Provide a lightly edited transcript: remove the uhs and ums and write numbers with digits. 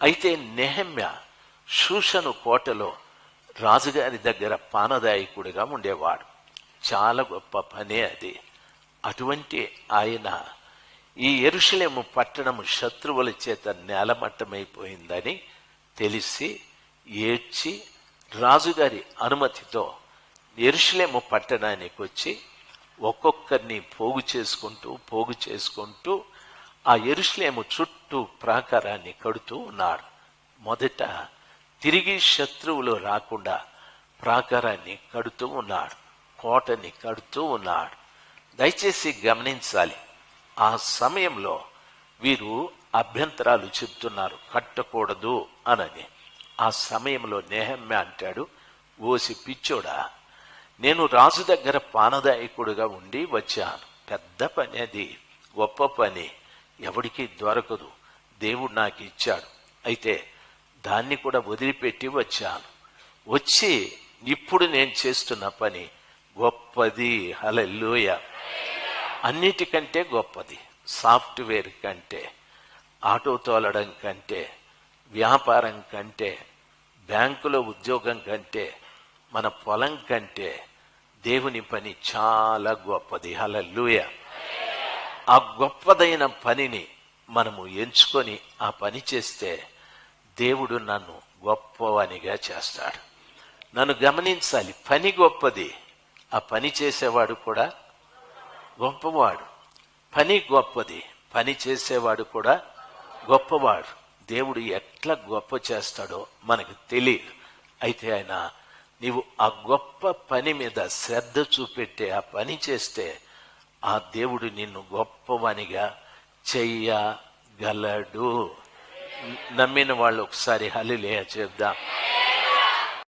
అయితే నెహెమ్యా షూషను కోటలో రాజుగారి దగ్గర పానదాయకుడిగా ఉండేవాడు. చాలా గొప్ప పనే అది. అటువంటి ఆయన ఈ యెరూషలేము పట్టణము శత్రువుల చేత నేలమట్టమైపోయిందని తెలిసి ఏడ్చి రాజుగారి అనుమతితో యెరూషలేము పట్టణానికి వచ్చి ఒక్కొక్కరిని పోగు చేసుకుంటూ ఆ యెరూషలేము చుట్టూ ప్రాకారాన్ని కడుతూ ఉన్నాడు. మొదట తిరిగి శత్రువులు రాకుండా ప్రాకారాన్ని కడుతూ ఉన్నాడు, కోటని కడుతూ ఉన్నాడు. దయచేసి గమనించాలి, ఆ సమయంలో వీరు అభ్యంతరాలు చెప్తున్నారు, కట్టకూడదు అనని. ఆ సమయంలో నెహెమ్యా అంటాడు, ఓసి పిచ్చోడా, నేను రాజు దగ్గర పానదాయకుడుగా ఉండి వచ్చాను. పెద్ద పని అది, గొప్ప పని, ఎవడికి దొరకదు. దేవుడు నాకు ఇచ్చాడు. అయితే దాన్ని కూడా వదిలిపెట్టి వచ్చాను. వచ్చి ఇప్పుడు నేను చేస్తున్న పని గొప్పది. హల్లెలూయా. అన్నిటికంటే గొప్పది. సాఫ్ట్వేర్ కంటే, ఆటో తోలడం కంటే, వ్యాపారం కంటే, బ్యాంకులో ఉద్యోగం కంటే, మన పొలం కంటే దేవుని పని చాలా గొప్పది. హల్లెలూయా. ఆ గొప్పదైన పనిని మనము ఎంచుకొని ఆ పని చేస్తే దేవుడు నన్ను గొప్పవానిగా చేస్తాడు. నన్ను గమనించాలి, పని గొప్పది, ఆ పని చేసేవాడు కూడా గొప్పవాడు. పని గొప్పది, పని చేసేవాడు కూడా గొప్పవాడు. దేవుడు ఎట్లా గొప్ప చేస్తాడో మనకు తెలియదు. అయితే ఆయన నీవు ఆ గొప్ప పని మీద శ్రద్ధ చూపెట్టే ఆ పని చేస్తే ఆ దేవుడు నిన్ను గొప్పవానిగా చెయ్యగలడు. నమ్మిన వాళ్ళు ఒకసారి హల్లెలూయా చెప్దాం.